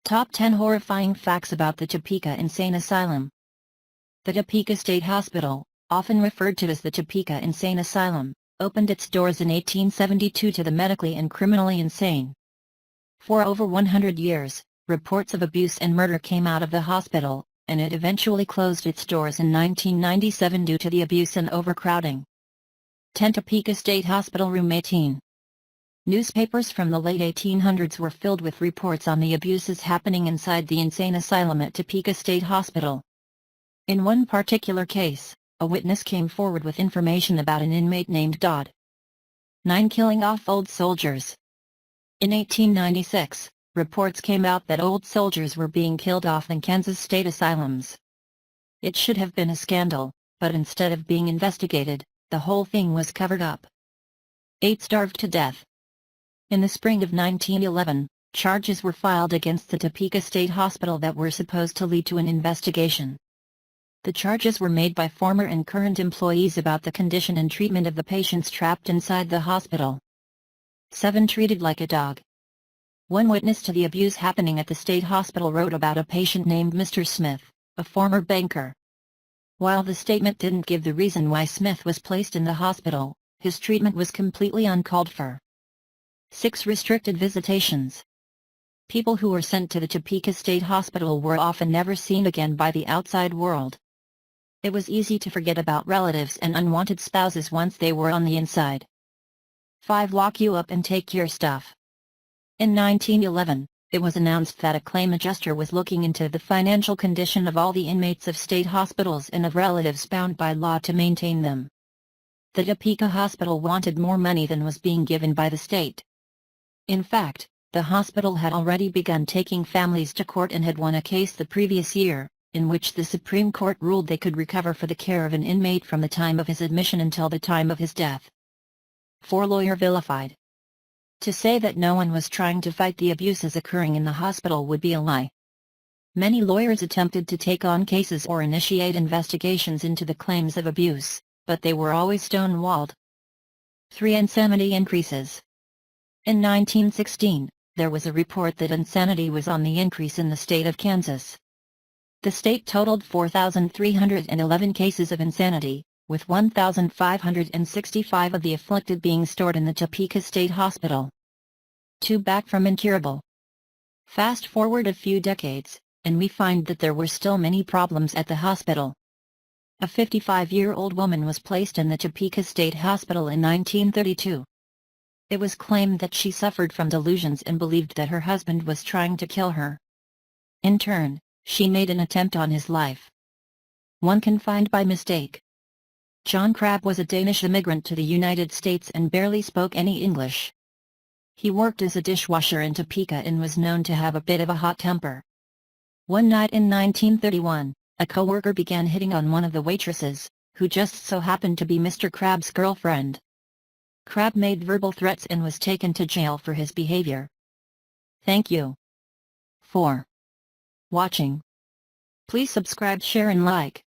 Top 10 Horrifying Facts About the Topeka Insane Asylum. The Topeka State Hospital, often referred to as the Topeka Insane Asylum, opened its doors in 1872 to the medically and criminally insane. For over 100 years, reports of abuse and murder came out of the hospital, and it eventually closed its doors in 1997 due to the abuse and overcrowding. 10 Topeka State Hospital Room 18. Newspapers from the late 1800s were filled with reports on the abuses happening inside the insane asylum at Topeka State Hospital. In one particular case, a witness came forward with information about an inmate named Dodd. 9 Killing off old soldiers. In 1896, reports came out that old soldiers were being killed off in Kansas state asylums. It should have been a scandal, but instead of being investigated, the whole thing was covered up. 8 Starved to death. In the spring of 1911, charges were filed against the Topeka State Hospital that were supposed to lead to an investigation. The charges were made by former and current employees about the condition and treatment of the patients trapped inside the hospital. 7 Treated like a dog. One witness to the abuse happening at the state hospital wrote about a patient named Mr. Smith, a former banker. While the statement didn't give the reason why Smith was placed in the hospital, his treatment was completely uncalled for. 6 Restricted visitations. People who were sent to the Topeka State Hospital were often never seen again by the outside world. It was easy to forget about relatives and unwanted spouses once they were on the inside. 5 Lock you up and take your stuff. In 1911, it was announced that a claim adjuster was looking into the financial condition of all the inmates of state hospitals and of relatives bound by law to maintain them. The Topeka Hospital wanted more money than was being given by the state. In fact, the hospital had already begun taking families to court and had won a case the previous year, in which the Supreme Court ruled they could recover for the care of an inmate from the time of his admission until the time of his death. 4 Lawyer vilified. To say that no one was trying to fight the abuses occurring in the hospital would be a lie. Many lawyers attempted to take on cases or initiate investigations into the claims of abuse, but they were always stonewalled. 3 Insanity increases. In 1916, there was a report that insanity was on the increase in the state of Kansas. The state totaled 4,311 cases of insanity, with 1,565 of the afflicted being stored in the Topeka State Hospital. 2 Back from incurable. Fast forward a few decades, and we find that there were still many problems at the hospital. A 55-year-old woman was placed in the Topeka State Hospital in 1932. It was claimed that she suffered from delusions and believed that her husband was trying to kill her. In turn, she made an attempt on his life. 1 Confined by mistake. John Crabb was a Danish immigrant to the United States and barely spoke any English. He worked as a dishwasher in Topeka and was known to have a bit of a hot temper. One night in 1931, a coworker began hitting on one of the waitresses, who just so happened to be Mr. Crabb's girlfriend. Crabb made verbal threats and was taken to jail for his behavior. Thank you for watching. Please subscribe, share and like.